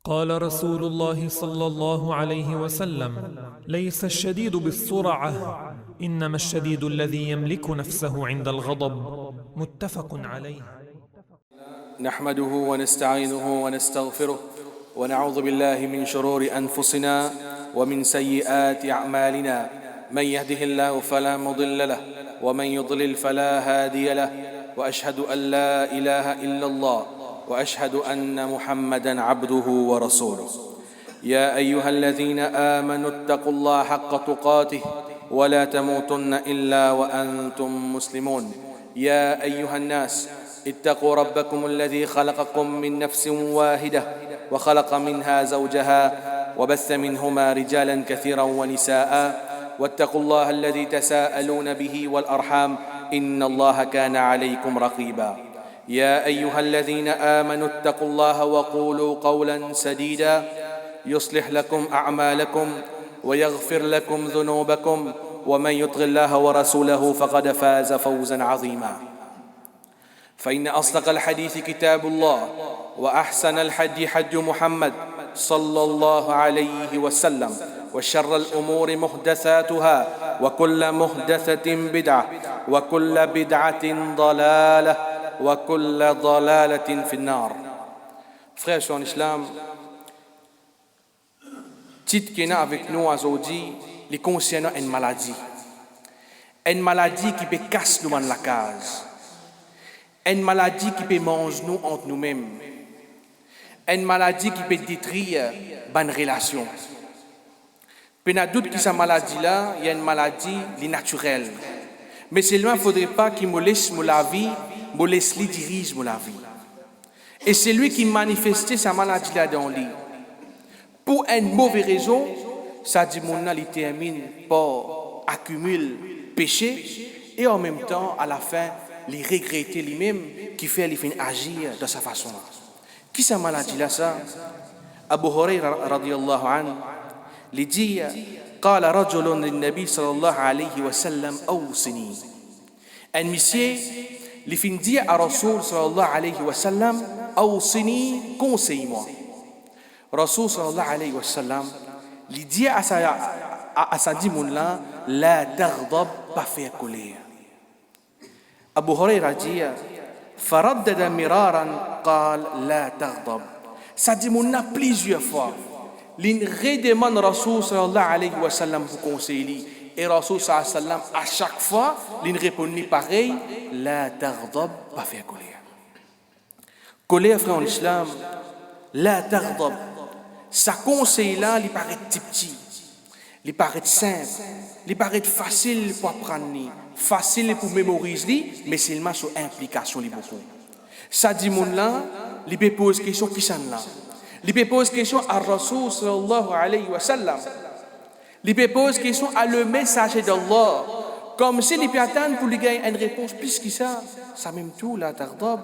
قال رسول الله صلى الله عليه وسلم: ليس الشديد بالسرعة، إنما الشديد الذي يملك نفسه عند الغضب. متفق عليه. نحمده ونستعينه ونستغفره ونعوذ بالله من شرور أنفسنا ومن سيئات أعمالنا. من يهده الله فلا مضل له ومن يضلل فلا هادي له، وأشهد أن لا إله إلا الله وأشهد أن محمدًا عبده ورسوله. يا أيها الذين آمنوا اتقوا الله حق تقاته ولا تموتن إلا وأنتم مسلمون. يا أيها الناس اتقوا ربكم الذي خلقكم من نفس واحدة وخلق منها زوجها وبث منهما رجالا كثيرا ونساء، واتقوا الله الذي تساءلون به والأرحام إن الله كان عليكم رقيبا. يا أيها الذين آمنوا اتقوا الله وقولوا قولا سديدا يصلح لكم أعمالكم ويغفر لكم ذنوبكم، ومن يطع الله ورسوله فقد فاز فوزا عظيما. فإن أصدق الحديث كتاب الله، وأحسن الحدي حج محمد صلى الله عليه وسلم، وشر الأمور محدثاتها وكل محدثة بدعة وكل بدعة ضلالة وكل ضلالة في النار. Frères en islam, titre qui est avec nous aujourd'hui, les concernant une maladie. Une maladie qui peut casser nous dans la case. Une maladie qui peut manger nous entre nous-mêmes. Une maladie qui peut détruire bonne relation. Puis n'a doute que cette maladie-là, il y a une maladie naturelle. Mais seulement il ne faudrait pas qu'il me laisse la vie, me laisse lui dirige la vie. Et c'est lui qui manifestait sa maladie-là dans lui. Pour une mauvaise raison, ça dit mon il termine par accumuler péché et en même temps, à la fin, il regretter lui-même qui fait lui agir de sa façon. Qui sa maladie-là ça? Abu Huraira radiyallahu anhu lui dit: قال رجل للنبي صلى الله عليه وسلم أوصني. Un monsieur lui fin dire à Rasoul sallallahu alayhi wa sallam: أوصني, conseille-moi. Rasoul sallallahu alayhi wa sallam lui dit à sa dimoun-là: لا تغضب, pas faire colère. Abu Huraira dit: فردد مرارا قال لا تغضب. Sa dimoun-là plusieurs fois l'in redemande Rasoul sallallahu alayhi wa sallam pour conseiller. Et Rasoul sallallahu alayhi wa sallam à chaque fois l'in répondit pareil: لا تغضب, pas faire colère. Colère, frère en islam, لا تغضب. Sa conseil-là, il paraît petit, il paraît simple, il paraît facile pour apprendre, facile pour mémoriser, mais seulement sur implication beaucoup. Ça dit mon là, il peut poser question qui s'en là. Il peut poser question à Rasoul sallallahu alayhi wa sallam. Il peut poser question à le messager d'Allah, comme si il peut attendre pour lui gagner une réponse plus que ça. Ça même tout, la tardab.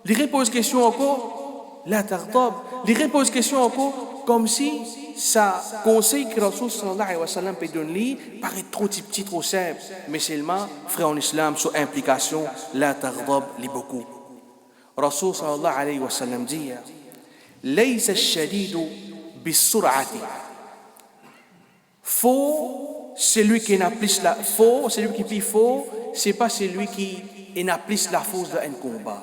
Il repose question encore, la tardab. Il repose question encore, comme si ça conseil que Rasoul sallallahu alayhi wa sallam peut donner paraît trop petit, trop simple. Mais seulement, frère en islam, sur implication, la tardab, lit beaucoup. Rasoul sallallahu alayhi wa sallam dit: ليس الشديد بالسرعة. Faux, celui qui n'a plus la faux, celui qui plie faux, c'est pas celui qui n'a plus la force d'un combat.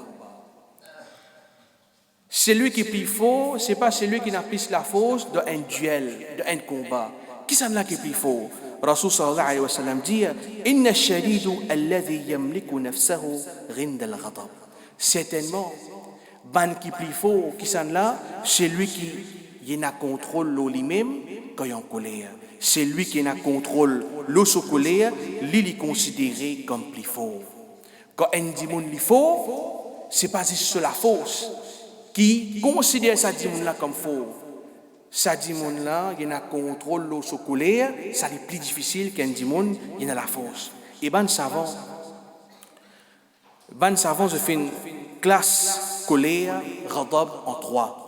Celui qui plie faux, c'est pas celui qui n'a plus la force d'un duel, d'un combat. Qui c'est là qui plie faux? Rasoul sallallahu alayhi wa sallam dit: إن الشديد الذي يملك نفسه عند الغضب. Certainement, ban qui plie faux, qui s'en là, c'est lui qui n'a contrôle lui-même quand il est en colère. C'est lui qui n'a contrôle l'eau sous colère, lui est considéré comme plie faux. Quand un dimon li faux, c'est pas juste sur la force qui considère sa dimon là comme faux. Sa dimon là, il a contrôle l'eau sous colère, ça est plus difficile qu'un dimon, il a la force. Et ban savant, je fais une classe colère, ghadab en trois.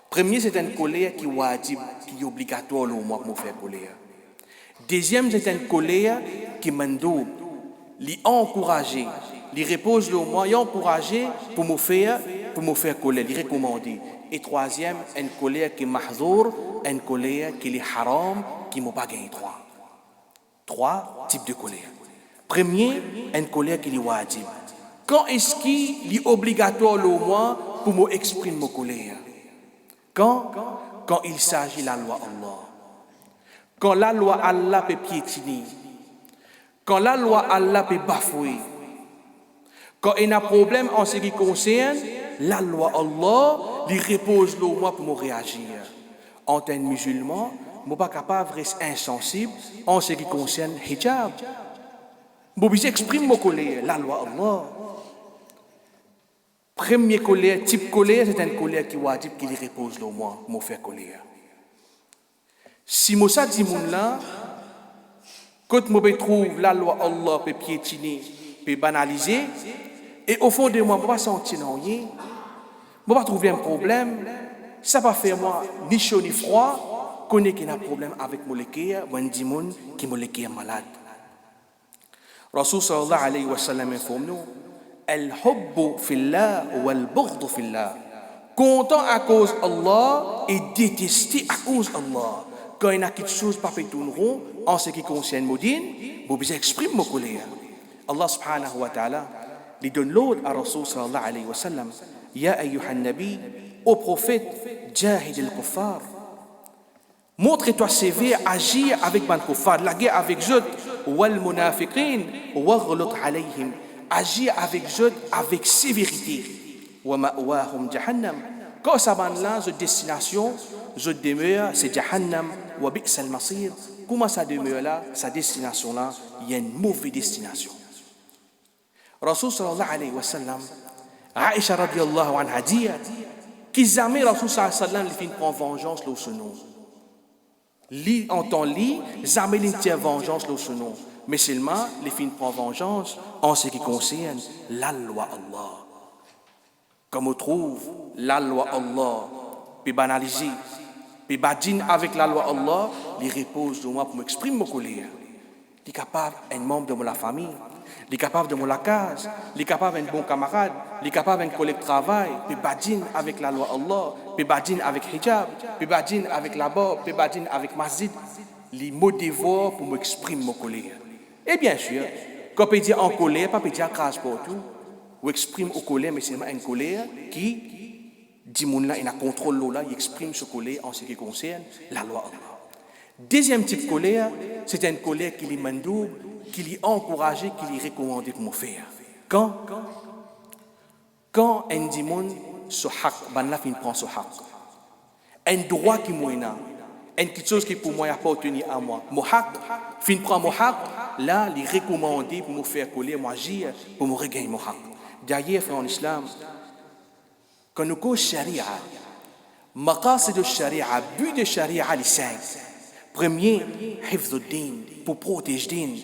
Premier, c'est une colère qui est wajib, qui est obligatoire pour me faire colère. Deuxième, c'est une colère qui m'endoube, qui encourage, qui repose le moi, qui encourage pour me faire pour me faire colère, il recommandé. Et troisième, une colère qui est mahzour, une colère qui est haram, qui m'a pas gagné trois. Trois types de colère. Premier, une colère qui est wajib. Quand est-ce qu'il est obligatoire le moi pour m'exprimer ma colère? Quand il s'agit de la loi Allah. Quand la loi Allah peut piétiner. Quand la loi Allah peut bafouer. Quand il y a un problème en ce qui concerne la loi Allah, il repose le moi pour me réagir. En tant que musulman, je ne suis pas capable de rester insensible en ce qui concerne le hijab. Je exprime ma colère, la loi Allah. Premier colère, type colère, c'est une colère qui wajib, qui repose le moi pour me faire colère. Si je dis là, quand je trouve la loi Allah peut piétiner, peut banaliser, et au fond de moi, je ne vais pas sentir rien, je ne vais pas trouver un problème, ça ne va pas faire moi ni chaud ni froid, connaît qu'il y a un problème avec mon léquer, ou un démon qui mon léquer est malade. Rasul sallallahu alayhi wa sallam informe nous, al-hubbu fillah wal-bughdu fillah. Content à cause d'Allah et détesté à cause d'Allah. Quand il y a quelque chose pas fait tourner rond en ce qui concerne Moudine, vous pouvez exprimer ma colère. Allah subhanahu wa ta'ala lui donne l'ordre à Rasul sallallahu alayhi wa sallam. Ya ayyuhan nabi, au prophète, jahid al-kuffar. Montre-toi sévère, agir avec ban kuffar, la guerre avec eux, wal munafiqin, waghlut alayhim. Agir avec eux avec sévérité. Wa ma'wahum jahannam. Quand ça va là, cette destination, cette demeure, c'est Jahannam, wa bi'sal masir. Comment ça demeure là, sa destination là, il y a une mauvaise destination. Rasul sallallahu alayhi wa sallam, Aisha radiyallahu anha dit, qui jamais Rasul sallallahu alayhi wa sallam, il prend vengeance là ce nom. Li entend li, jamais il tient vengeance là ce nom. Mais seulement, les filles prend vengeance en ce qui concerne la loi Allah. Comme on trouve la loi Allah, puis banaliser, puis badine avec la loi Allah, il repose de moi pour m'exprimer ma colère. Il est capable d'être un membre de ma famille, il est capable de la case, il est capable d'être un bon camarade, il est capable d'être un collègue de travail, puis badine avec la loi Allah, puis badine avec hijab, puis badine avec la barbe, puis badine avec masjid. Les mots dévorent pour m'exprimer ma colère. Et bien sûr, quand on peut dire en colère, pas peut dire crasse pour tout. Ou exprime au colère, mais c'est une colère qui dit mon là, il a contrôle là, il exprime ce colère en ce qui concerne la loi Allah. Deuxième type de colère, c'est une colère qui est mandoub, qui est encouragée, qui est recommandée pour me faire. Quand un démon se haq, ben là, il prend ce haq. Un droit qui m'est là, quelque chose qui pour moi appartient à moi. Mon haq, fin prend mon haq, là, il est recommandé pour me faire colère, moi agir, pour me regagner mon haq. D'ailleurs, frère en islam, quand nous cause sharia, maqasid de sharia, but de sharia, les cinq. Premier, hifz al-din, pour protéger din.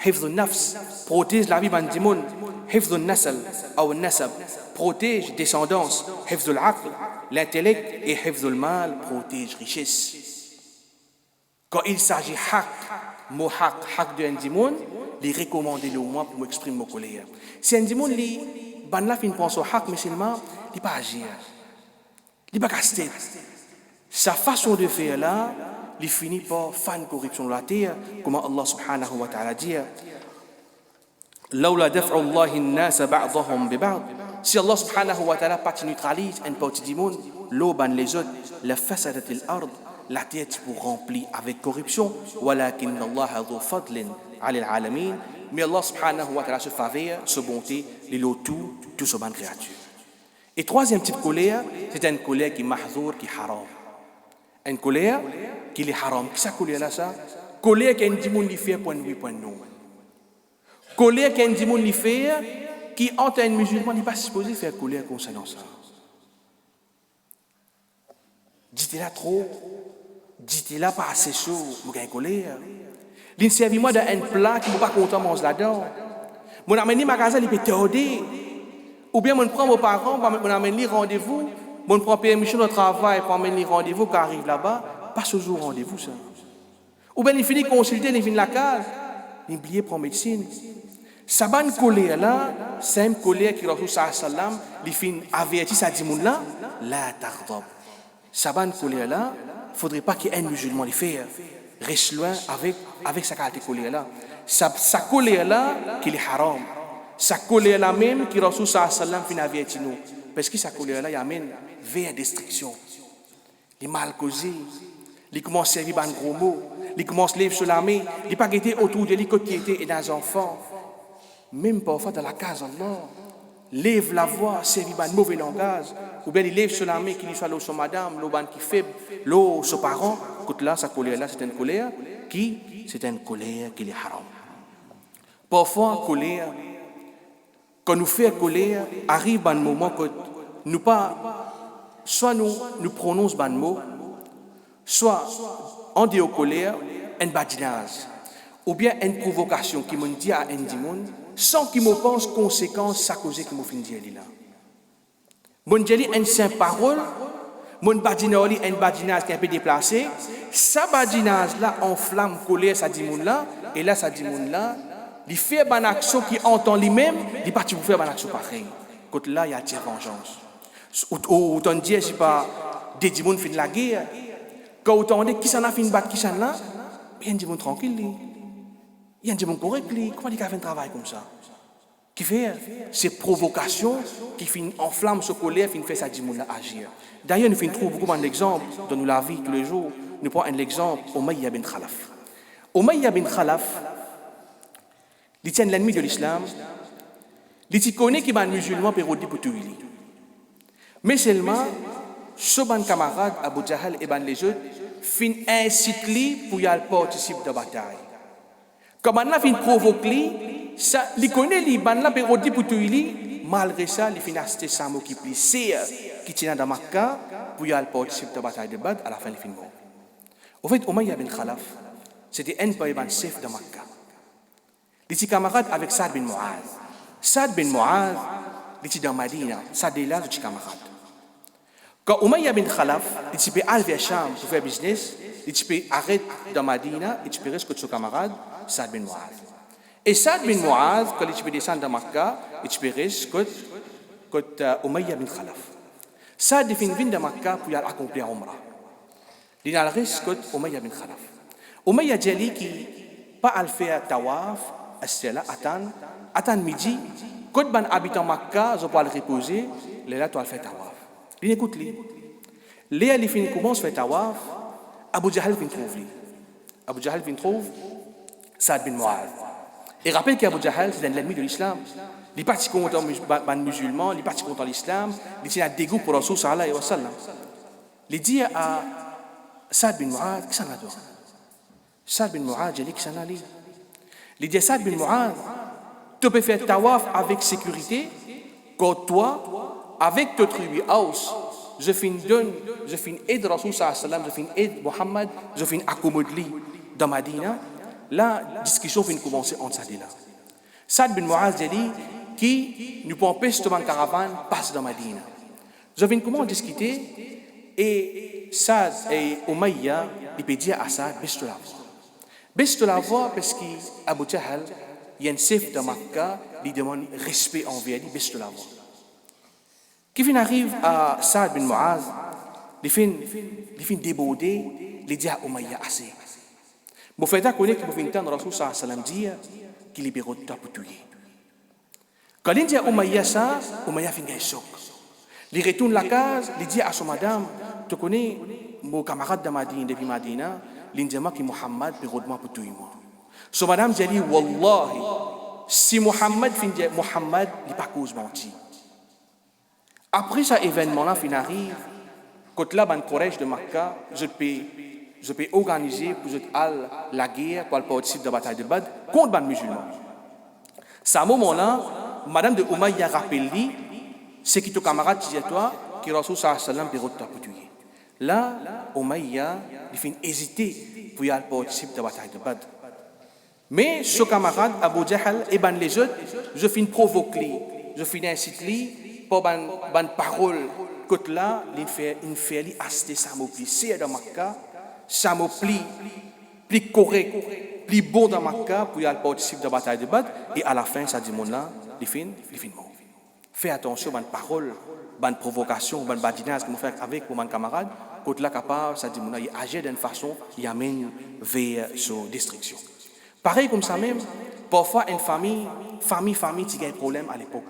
Hifz al-nafs, protège la vie d'un démon. Hifz al-nasl, ou al-nasab, protège descendance. Hifz al-aql, l'intellect. Et hifz al-mal, protège richesse. Quand il s'agit haq d'un démon, les recommander le moi pour m'exprimer ma colère. Si un démon li ban la fin prend son haq mais seulement il pas agir. Il pas caster. Sa façon de faire là, il finit par faire une corruption de la terre comme Allah subhanahu wa ta'ala dit لولا دفع الله الناس بعضهم ببعض. Si Allah subhanahu wa ta'ala pas neutralise une partie du monde, l'eau ban les autres, la fasadat al-ard, la terre pour remplir avec corruption. ولكن الله ذو فضل على العالمين. Mais Allah subhanahu wa ta'ala se faveur, se bonté, les lots tout ce ban créature. Et troisième type de colère, c'est une colère qui est mahzour, qui est haram. Une colère qui est haram. Qu'est-ce que ça colère là ça? Colère qui est un démon qui fait point oui, point non. Colère qui est un démon qui fait, qui entre un musulman n'est pas supposé faire colère concernant ça. Dites-là trop, dites-là pas assez chaud, vous avez colère. Il servi moi d'un plat qui ne pas content manger là-dedans. Mon amène magasin il peut tarder. Ou bien mon prend vos parents, mon amène les rendez-vous, mon prend permission de travail pour amener les rendez-vous qui arrivent là-bas, pas ce jour rendez-vous ça. Ou bien il finit consulter, il finit la case, il oublie prendre médecine. Saban colère là, c'est une colère qui Rasul sallallahu alayhi wa sallam, il fin averti sa dimoun là, la tardab. Saban colère là, faudrait pas qu'il y ait un musulman les faire. Reste loin avec sa qualité colère là. Sa colère là, qu'il est haram. Sa colère là même qui Rasul sallallahu alayhi wa sallam fin averti nous. Parce que sa colère là, il amène vers destruction. Les mal causés, ils commencent à servir un gros mot, ils commencent à lèver sur l'armée, ils pas guetter autour de l'écoute et des enfants. Même parfois dans la case Allah, lève la voix, servir un mauvais langage, ou bien il lève sur l'armée qui lui soit l'eau sur madame, l'eau qui faible, l'eau sur parents. Écoute là, sa colère là, c'est une colère qui est haram. Parfois, colère, quand nous faisons colère, arrive un moment que nous pas, soit nous prononçons un mot, soit en dit colère, un badinage, ou bien une provocation qui me dit à un dimon, sans qu'il me pense conséquence, ça cause qui me fait dire là. Mon dit une simple parole, mon badinage est un badinage qui est un peu déplacé, ça badinage là enflamme colère, ça dimon là, et là ça dimon là, il fait une action qui entend lui-même, il partit pour faire une action pareille. Quand là il y a une vengeance. Autant dire, je ne sais pas, des dimons font la guerre. Quand autant dire, qui s'en a fait une batte, qui s'en a, il y a un dimon tranquille, il y a un dimon correct, comment il a fait un travail comme ça? Qui fait ces provocations qui enflamment ce colère, qui fait sa dimon agir. D'ailleurs, nous trouvons beaucoup d'exemples dans la vie tous les jours. Nous prenons un exemple, Umayya bin Khalaf. Umayya bin Khalaf, il tient l'ennemi de l'islam, il connaît qu'il est un musulman pérodé pour tout lui. Mais seulement, ce bon camarade, Abu Jahal et les autres, fin incite pour y aller participer de la bataille. Comme on a fin provoquer, ça, il connaît les ban la pérodé pour tout lui, malgré ça, il fin acheter Samo qui plissait, qui tient dans Makkah, pour y aller participer de la bataille de Badr, à la fin, il fin mort. Au fait, Umayya bin Khalaf, c'était un peu un chef de Makkah. Il était camarade avec Saad bin Mu'adh. Saad bin Mu'adh, il était dans Madina. Saad est là, il était camarade. Quand Umayya bin Khalaf, il était aller vers Sham pour faire business, il était arrêté dans Madina, il était resté avec son camarade, Saad bin Mu'adh. Et Saad bin Mu'adh, quand il était descendu dans Makkah, il était resté avec Umayya bin Khalaf. Saad est venu de Makkah pour accomplir Umrah. Il a resté avec Umayya bin Khalaf. Umayya dit qu'il pas à faire tawaf, attends midi, quand les habitants de Makkah, ils peuvent le reposer, les là, tu vas faire tawaf. Il écoute lui. Léa, il commence à faire tawaf, Abu Jahal vient trouver. Abu Jahal vient trouver Saad bin Mu'adh. Et rappelle qu'Abu Jahal, c'est l'ennemi de l'islam. Il est parti contre les musulmans, il est parti contre l'islam, il a un dégoût pour Rasul sallallahu alayhi wa sallam. Il dit à Saad bin Mu'adh, qu'est-ce que ça a dit? Saad bin Mu'adh, il dit que ça a dit. Il dit à Saad bin Mu'adh, tu peux faire tawaf avec sécurité, quand toi, avec ta tribu house, je finis aide Rasul sallallahu alayhi wa sallam, je finis aide Muhammad, je finis accommode lui dans Madina. La discussion vient commencer entre Saad et là. Saad bin Mu'adh dit qui nous peut empêcher de une caravane passe dans Madina. Je viens comment discuter et Saad et Umayya, ils peuvent dire à Saad, baisse de la voix. Baisse de la voix parce qu'Abu Jahal, il y a un chef de Makkah, il demande respect envers lui, baisse de la voix. Quand il arrive à Saad bin Mu'adh, il fait déborder, il dit à Umayya assez. Mon frère connaît que mon temps Rasul sallallahu alayhi wa sallam dit qu'il libère de ta pour tuer. Quand il dit à Umayya ça, Umayya fait un choc. Il retourne la case, il dit à son madame, tu connais mon camarade de Madina, depuis Madina, il dit que Muhammad peut redemander pour tuer moi. Son madame dit, Wallahi, si Muhammad finit Muhammad, il n'est pas cause menti. Après cet événement-là, il arrive, quand là, dans le collège de Makkah, je peux organiser pour la guerre pour participer de la bataille de Badr contre les musulmans. C'est à ce moment-là, Madame de Umayya rappelle lui, c'est qui ton camarade dit à toi, que Rasul sallallahu alayhi wa sallam peut redemander pour tuer. Là, Umayya, il fait hésiter pour y aller participer de la bataille de Badr. Mais ce camarade, Abu Jahal, et les autres, je finis provoquer, je finis inciter pour une parole. Quand là, il fait acheter ça m'a pli. C'est dans Makkah, ça m'a pli, plus correct plus bon dans Makkah pour y aller participer dans la bataille de Badr, et à la fin, ça dit mon là, les fins mort. Fais attention à une parole, à une provocation, à une badinage que vous faites avec mon camarade, quand là capable, ça dit mon là, il agit d'une façon, il amène vers sa destruction. Pareil comme ça même, parfois une famille, qui a un problème à l'époque.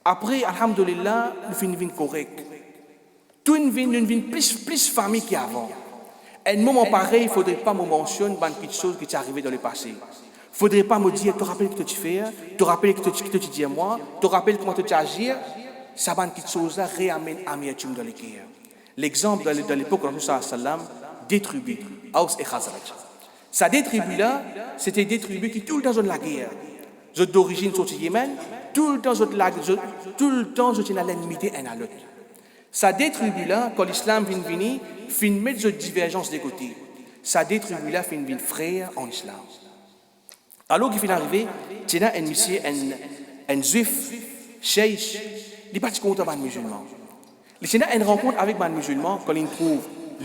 Après, alhamdoulilah, nous finissons une vie correcte. Tout une vie plus famille qu'avant. Un moment pareil, il ne faudrait pas me mentionner quelque chose qui t'est arrivé dans le passé. Il ne faudrait pas me dire, tu te rappelles ce que tu fais, tu te rappelles ce que tu dis à moi, tu te rappelles comment tu agis. Ça va quelque chose là réamène amertume dans le cœur. L'exemple de l'époque de Rasul sallam, des tribus, Aus et Khazraj. Ça des tribus là, c'était des tribus qui tout le temps ont de la guerre. Ils d'origine sont au Yémen, tout le temps ils ont une l'ennimité un à l'autre. Ça des tribus là, quand l'islam vient venir, fin mettre de divergence des côtés. Ça des tribus là fin venir frère en islam. Alors qu'il finit arrivé, il y a un monsieur, un juif, cheikh, il n'est pas content des musulmans. Il y a une rencontre avec les musulmans quand il trouve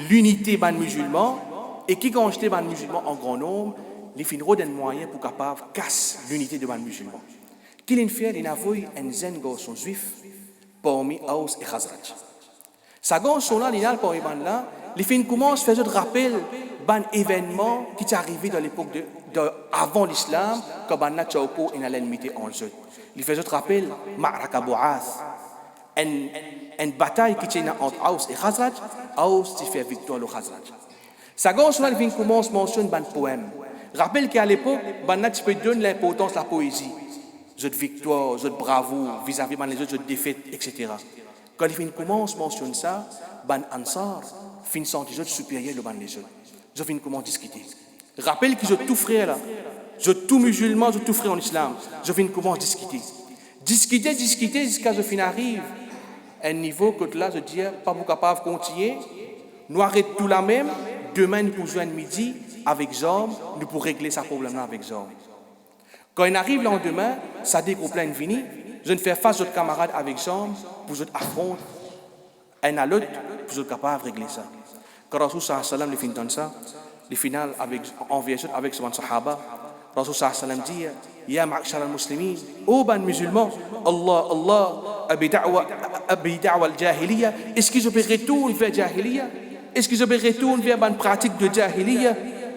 l'unité des musulmans et qui quand jeté les musulmans en grand nombre, il finit un moyen pour capable casser l'unité de les musulmans. Qu'il fait, il a vu un jeune garçon juif parmi Aus et Khazraj. Sa garçon là, il a parmi là, il fait commence à faire un rappel d'un événement qui est arrivé dans l'époque avant l'islam, quand on a Tchaupo et l'ennimité en jeu. Il fait un rappel, Ma'raka Bou'ath, une bataille qui est entre Aus et Khazraj, Aus qui fait victoire au Khazraj. Sa garçon là, il commence à mentionner un poème. Rappelle qu'à l'époque, tu peux donner l'importance de la poésie. Votre victoire, votre bravoure vis-à-vis des autres défaites, etc. Quand il commence à mentionner ça, ban Ansar fin sentir les autres supérieurs de les autres. Je fin comment discuter. Rappelle qu'ils ont tout frère là. Je tout musulman, je tout frère en islam. Je fin comment discuter. Discuter jusqu'à ce fin arrive à un niveau que là je dis pas vous capable de continuer. Nous arrêtons tout la même. Demain nous pouvons joindre midi avec Zom, nous pourrons régler ce problème là avec Zom. Quand il arrive le lendemain, ça dit qu'au plein fini, je ne fais face aux camarades avec Zom pour vous affronter un à l'autre pour vous être capable de régler ça. Quand Rasul sallam finit dans ça, le final avec son sahaba, Rasul sallam dit Ya ma'ashar al-muslimin, ô ban musulmans, Allah, abi da'wa al-jahiliya, est-ce qu'ils retournent vers jahiliya? Est-ce qu'ils retournent vers une pratique de jahiliya?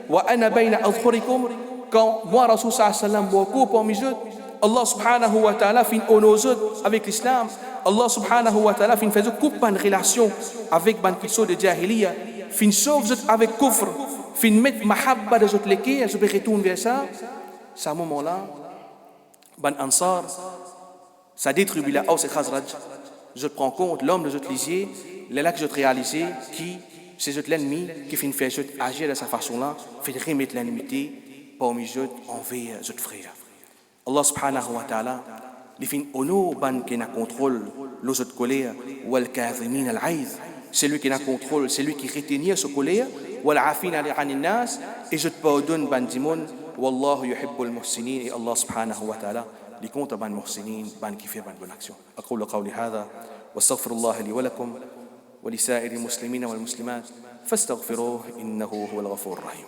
Wa ana bayna adhhurikum, quand moi Rasul sallam beaucoup parmi eux, Allah subhanahu wa ta'ala fin honore avec l'islam. Allah subhanahu wa ta'ala fin fait coupe une relation avec ban kitso de jahiliya, fin sauve avec kufr, fin met mahabba de autres lesquels je retourne vers ça. C'est à ce moment-là, ban ansar, ça détribue la Aus et Khazraj. Je prends compte l'homme de autres lisiers, les là que je réalisé qui c'est l'ennemi qui fin fait agir de cette façon-là, fait remettre l'ennemité parmi eux envers autres frères. Allah subhanahu wa ta'ala, il fait honor ban qui n'a contrôle les autres colères, wal kazimin al-aïz, c'est lui qui n'a contrôle, c'est lui qui retient ce colère, wal afin anin nas, et je te pardonne ban dimon, wallahu yuhibbul muhsinin, et Allah subhanahu wa ta'ala, il compte ban muhsinin, ban qui fait ban bonne action. أقول قولي هذا واستغفر الله لي ولكم ولسائر المسلمين والمسلمات فاستغفروه إنه هو الغفور الرحيم.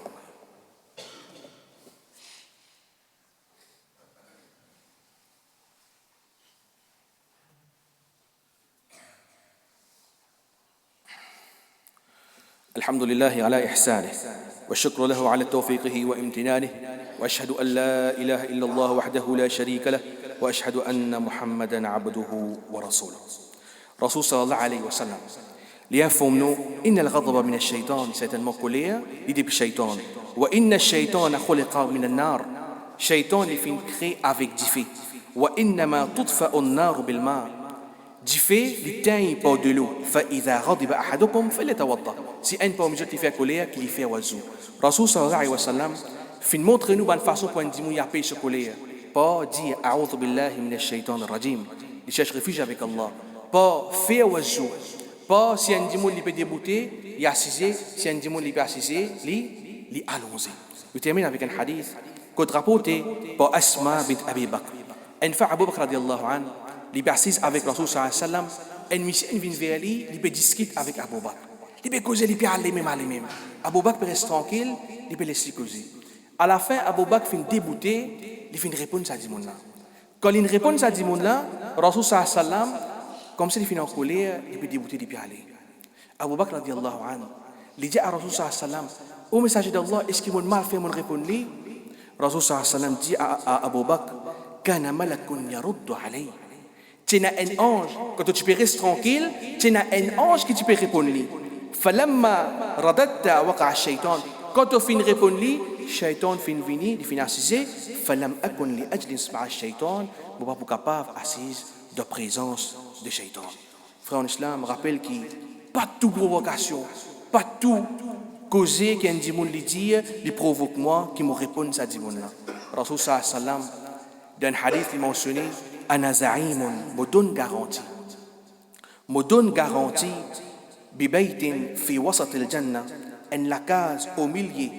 الحمد لله على إحسانه والشكر له على توفيقه وامتنانه وأشهد أن لا إله إلا الله وحده لا شريك له وأشهد أن محمدا عبده ورسوله. رسول صلى الله عليه وسلم ليفهمنا إن الغضب من الشيطان certainement colère l'idée du shaitan وإن الشيطان خلق من النار شيطان est créé avec du feu وإنما تطفأ النار بالماء du feu l'éteint par de l'eau فإذا غضب أحدكم فليتوضأ si un parmi eux qui fait colère qu'il fait oiseau. Rasul sallallahu alayhi wa sallam fin montre nous bonne façon pour dire il y a pas de colère pas dire a'udhu billahi minash shaitanir rajim il cherche refuge avec Allah pas faire oiseau pas si un dimon il peut débouter il assiser si un dimon il peut assiser li allons-y. Je termine avec un hadith que rapporté par Asma bint Abi Bakr en fa Abu Bakr radiyallahu anhu il peut assiser avec Rasul sallallahu alayhi wa sallam en mission vient vers lui il peut discuter avec Abu Bakr il peut causer il peut aller même Abu Bakr reste tranquille il peut laisser causer À la fin, Abu Bakr fin débouté, il fin répondre à Dimoun là. Quand il répond à Dimoun là, Rasul sallam, comme si il fin en colère, il peut débouter, il peut aller. Abu Bakr radiallahu anhu, il dit à Rasul sallam, ô messager d'Allah, est-ce qu'il m'a mal fait mon répondre lui? Rasul sallam dit à Abu Bakr, kana malakun yaruddu alayhi. Tu as un ange, quand tu peux rester tranquille, tu as un ange qui te peut répondre lui. فلما رددت وقع الشيطان. Quand tu finis répondre lui, الشيطان fin venir, il fin assiser. فلم أكن لأجلس مع الشيطان. Je ne suis pas capable assise de présence de Shaitan. Frère en islam, rappelle qu'il pas de provocation, pas tout causer qu'un dimoun lui dit, lui provoque moi, qui me répond à dimoun là. Rasul sallam, dans un hadith, il mentionné, Ana za'imun, me donne garantie. Me donne garantie, ببيت في وسط الجنة en la case au milieu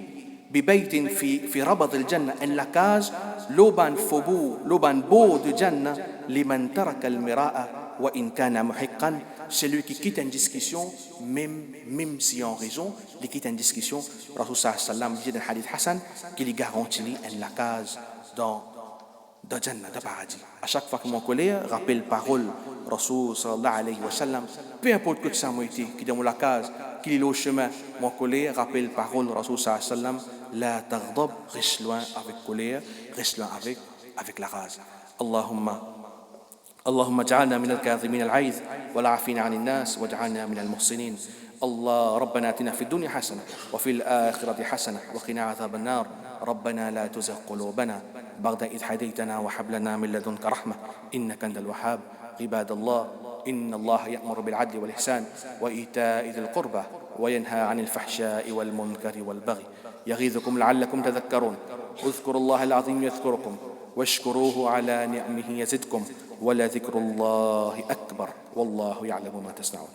ببيت في ربض الجنة en la case لبن فبو لبن beau de Jannah لمن ترك المراء وإن كان محقا. Celui qui quitte une discussion même si en raison il quitte une discussion. Rasul sallam dit dans le hadith Hassan qu'il est garanti en la case dans Jannah, dans le paradis. À chaque fois que mon collègue rappelle parole Rasul sallallahu alayhi wa sallam, peu importe que ça m'a été, qui est dans la case, qu'il est au chemin, mon collègue rappelle parole Rasul sallallahu alayhi wa sallam, la taghdab, reste loin avec colère, reste loin avec la rage. اللهم اجعلنا من الكاظمين الغيظ والعافين عن الناس واجعلنا من المحسنين. الله ربنا اتنا في الدنيا حسنه وفي الاخره حسنه وقنا عذاب النار. ربنا لا تزغ قلوبنا بعد إذ هديتنا وهب لنا من لدنك رحمه انك انت الوهاب. عباد الله ان الله يأمر بالعدل والإحسان وإيتاء ذي القربى وينهى عن الفحشاء والمنكر والبغي يعظكم لعلكم تذكرون. اذكروا الله العظيم يذكركم واشكروه على نعمه يزدكم ولذكر الله أكبر والله يعلم ما تصنعون.